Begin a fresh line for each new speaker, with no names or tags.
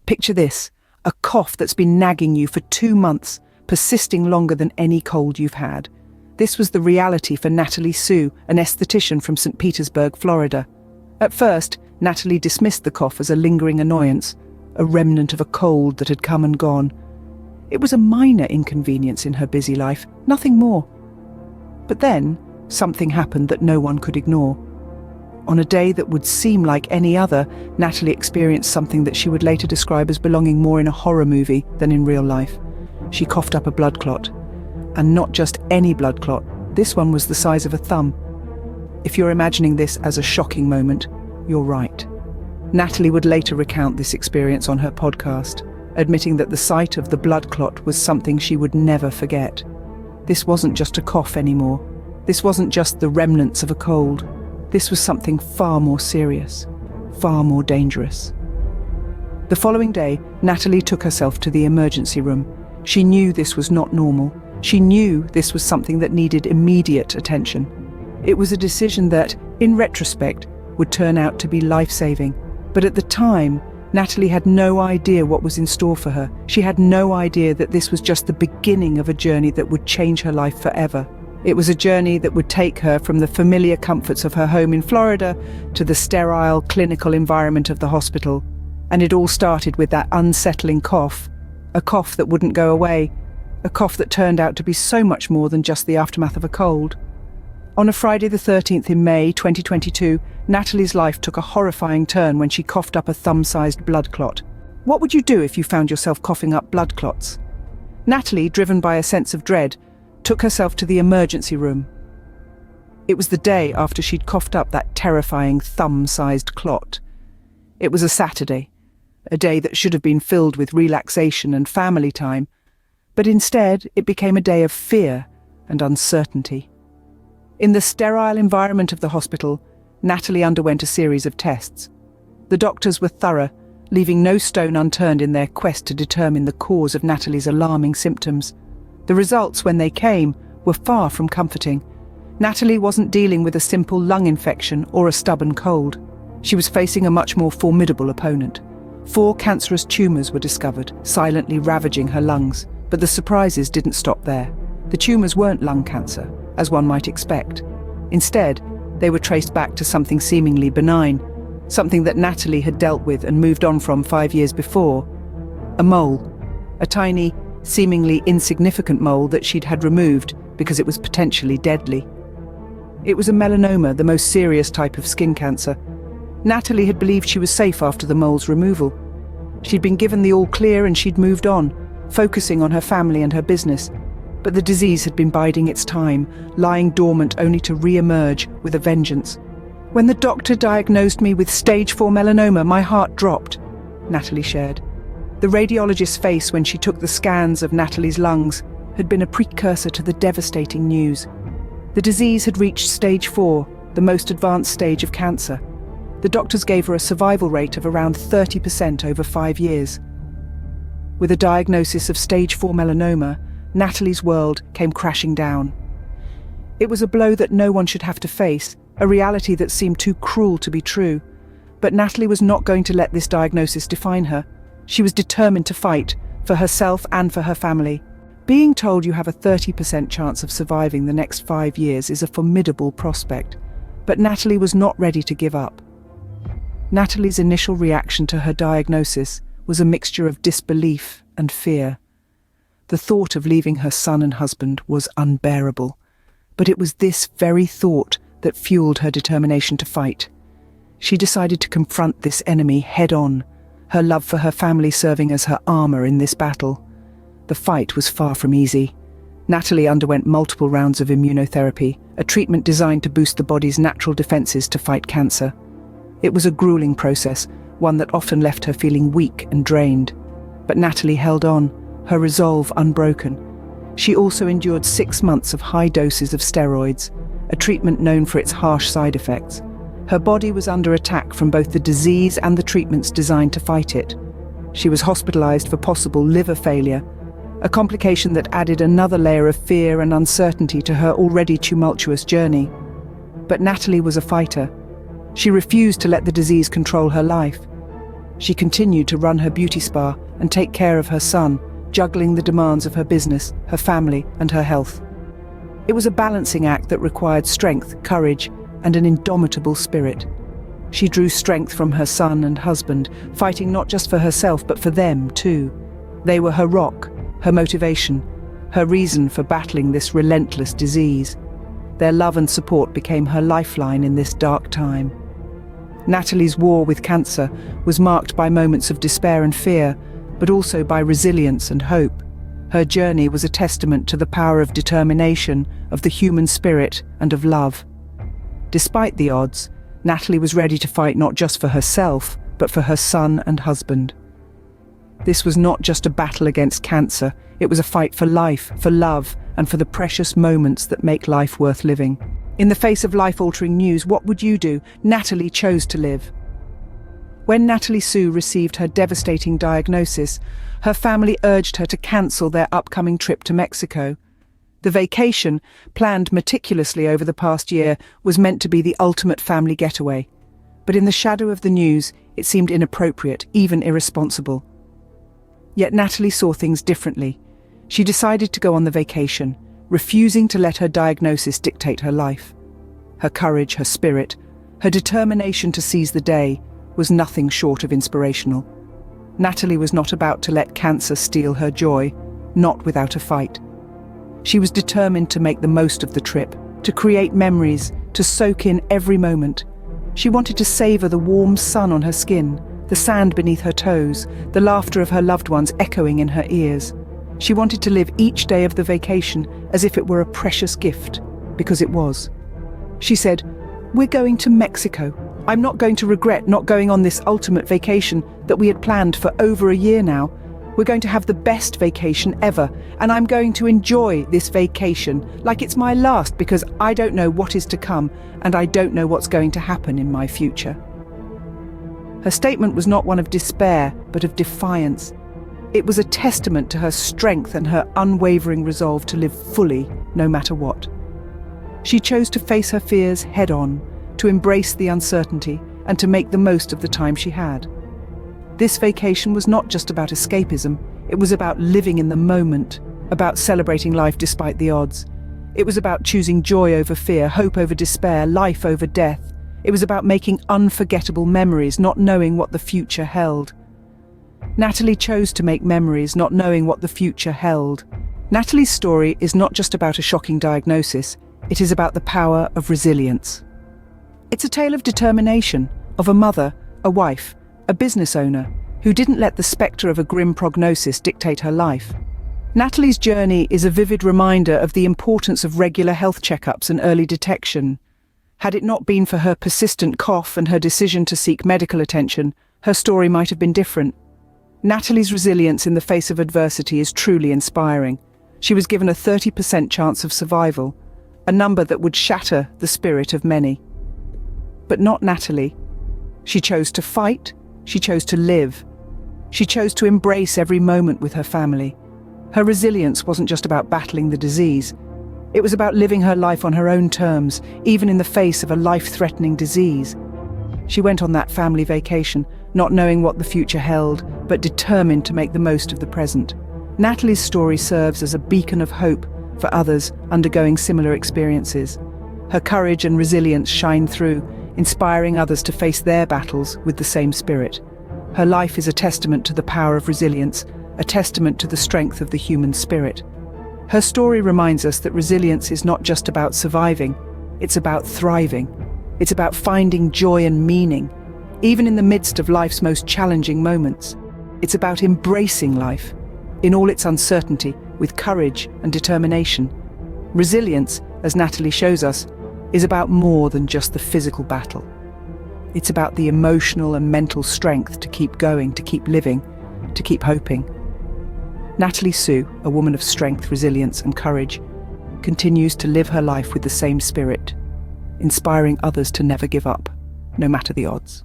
Picture this, a cough that's been nagging you for 2 months, persisting longer than any cold you've had. This was the reality for Natalie Sue, an esthetician from St. Petersburg, Florida. At first, Natalie dismissed the cough as a lingering annoyance, a remnant of a cold that had come and gone. It was a minor inconvenience in her busy life, nothing more. But then, something happened that no one could ignore. On a day that would seem like any other, Natalie experienced something that she would later describe as belonging more in a horror movie than in real life. She coughed up a blood clot. And not just any blood clot, this one was the size of a thumb. If you're imagining this as a shocking moment, you're right. Natalie would later recount this experience on her podcast, admitting that the sight of the blood clot was something she would never forget. This wasn't just a cough anymore. This wasn't just the remnants of a cold. This was something far more serious, far more dangerous. The following day, Natalie took herself to the emergency room. She knew this was not normal. She knew this was something that needed immediate attention. It was a decision that, in retrospect, would turn out to be life-saving. But at the time, Natalie had no idea what was in store for her. She had no idea that this was just the beginning of a journey that would change her life forever. It was a journey that would take her from the familiar comforts of her home in Florida to the sterile, clinical environment of the hospital. And it all started with that unsettling cough, a cough that wouldn't go away, a cough that turned out to be so much more than just the aftermath of a cold. On a Friday the 13th in May 2022, Natalie's life took a horrifying turn when she coughed up a thumb-sized blood clot. What would you do if you found yourself coughing up blood clots? Natalie, driven by a sense of dread, took herself to the emergency room. It was the day after she'd coughed up that terrifying thumb-sized clot. It was a Saturday, a day that should have been filled with relaxation and family time, but instead it became a day of fear and uncertainty. In the sterile environment of the hospital, Natalie underwent a series of tests. The doctors were thorough, leaving no stone unturned in their quest to determine the cause of Natalie's alarming symptoms. The results, when they came, were far from comforting. Natalie wasn't dealing with a simple lung infection or a stubborn cold. She was facing a much more formidable opponent. 4 cancerous tumours were discovered, silently ravaging her lungs. But the surprises didn't stop there. The tumours weren't lung cancer, as one might expect. Instead, they were traced back to something seemingly benign, something that Natalie had dealt with and moved on from 5 years before. A mole. A tiny, seemingly insignificant mole that she'd had removed because it was potentially deadly. It was a melanoma, the most serious type of skin cancer. Natalie had believed she was safe after the mole's removal. She'd been given the all clear and she'd moved on, focusing on her family and her business. But the disease had been biding its time, lying dormant only to re-emerge with a vengeance. When the doctor diagnosed me with stage 4 melanoma, my heart dropped, Natalie shared. The radiologist's face when she took the scans of Natalie's lungs had been a precursor to the devastating news. The disease had reached stage 4, the most advanced stage of cancer. The doctors gave her a survival rate of around 30% over 5 years. With a diagnosis of stage 4 melanoma, Natalie's world came crashing down. It was a blow that no one should have to face, a reality that seemed too cruel to be true. But Natalie was not going to let this diagnosis define her. She was determined to fight, for herself and for her family. Being told you have a 30% chance of surviving the next 5 years is a formidable prospect, but Natalie was not ready to give up. Natalie's initial reaction to her diagnosis was a mixture of disbelief and fear. The thought of leaving her son and husband was unbearable, but it was this very thought that fueled her determination to fight. She decided to confront this enemy head-on, her love for her family serving as her armor in this battle. The fight was far from easy. Natalie underwent multiple rounds of immunotherapy, a treatment designed to boost the body's natural defenses to fight cancer. It was a grueling process, one that often left her feeling weak and drained. But Natalie held on, her resolve unbroken. She also endured 6 months of high doses of steroids, a treatment known for its harsh side effects. Her body was under attack from both the disease and the treatments designed to fight it. She was hospitalized for possible liver failure, a complication that added another layer of fear and uncertainty to her already tumultuous journey. But Natalie was a fighter. She refused to let the disease control her life. She continued to run her beauty spa and take care of her son, juggling the demands of her business, her family, and her health. It was a balancing act that required strength, courage, and an indomitable spirit. She drew strength from her son and husband, fighting not just for herself but for them too. They were her rock, her motivation, her reason for battling this relentless disease. Their love and support became her lifeline in this dark time. Natalie's war with cancer was marked by moments of despair and fear, but also by resilience and hope. Her journey was a testament to the power of determination, of the human spirit, and of love. Despite the odds, Natalie was ready to fight not just for herself, but for her son and husband. This was not just a battle against cancer, it was a fight for life, for love, and for the precious moments that make life worth living. In the face of life-altering news, what would you do? Natalie chose to live. When Natalie Sue received her devastating diagnosis, her family urged her to cancel their upcoming trip to Mexico. The vacation, planned meticulously over the past year, was meant to be the ultimate family getaway. But in the shadow of the news, it seemed inappropriate, even irresponsible. Yet Natalie saw things differently. She decided to go on the vacation, refusing to let her diagnosis dictate her life. Her courage, her spirit, her determination to seize the day was nothing short of inspirational. Natalie was not about to let cancer steal her joy, not without a fight. She was determined to make the most of the trip, to create memories, to soak in every moment. She wanted to savor the warm sun on her skin, the sand beneath her toes, the laughter of her loved ones echoing in her ears. She wanted to live each day of the vacation as if it were a precious gift, because it was. She said, "We're going to Mexico. I'm not going to regret not going on this ultimate vacation that we had planned for over a year now. We're going to have the best vacation ever, and I'm going to enjoy this vacation like it's my last because I don't know what is to come and I don't know what's going to happen in my future." Her statement was not one of despair, but of defiance. It was a testament to her strength and her unwavering resolve to live fully, no matter what. She chose to face her fears head-on, to embrace the uncertainty, and to make the most of the time she had. This vacation was not just about escapism, it was about living in the moment, about celebrating life despite the odds. It was about choosing joy over fear, hope over despair, life over death. It was about making unforgettable memories, not knowing what the future held. Natalie chose to make memories, not knowing what the future held. Natalie's story is not just about a shocking diagnosis, it is about the power of resilience. It's a tale of determination, of a mother, a wife, a business owner, who didn't let the spectre of a grim prognosis dictate her life. Natalie's journey is a vivid reminder of the importance of regular health checkups and early detection. Had it not been for her persistent cough and her decision to seek medical attention, her story might have been different. Natalie's resilience in the face of adversity is truly inspiring. She was given a 30% chance of survival, a number that would shatter the spirit of many. But not Natalie. She chose to fight, she chose to live. She chose to embrace every moment with her family. Her resilience wasn't just about battling the disease. It was about living her life on her own terms, even in the face of a life-threatening disease. She went on that family vacation, not knowing what the future held, but determined to make the most of the present. Natalie's story serves as a beacon of hope for others undergoing similar experiences. Her courage and resilience shine through, inspiring others to face their battles with the same spirit. Her life is a testament to the power of resilience, a testament to the strength of the human spirit. Her story reminds us that resilience is not just about surviving, it's about thriving. It's about finding joy and meaning, even in the midst of life's most challenging moments. It's about embracing life, in all its uncertainty, with courage and determination. Resilience, as Natalie shows us, is about more than just the physical battle. It's about the emotional and mental strength to keep going, to keep living, to keep hoping. Natalie Sue, a woman of strength, resilience, and courage, continues to live her life with the same spirit, inspiring others to never give up, no matter the odds.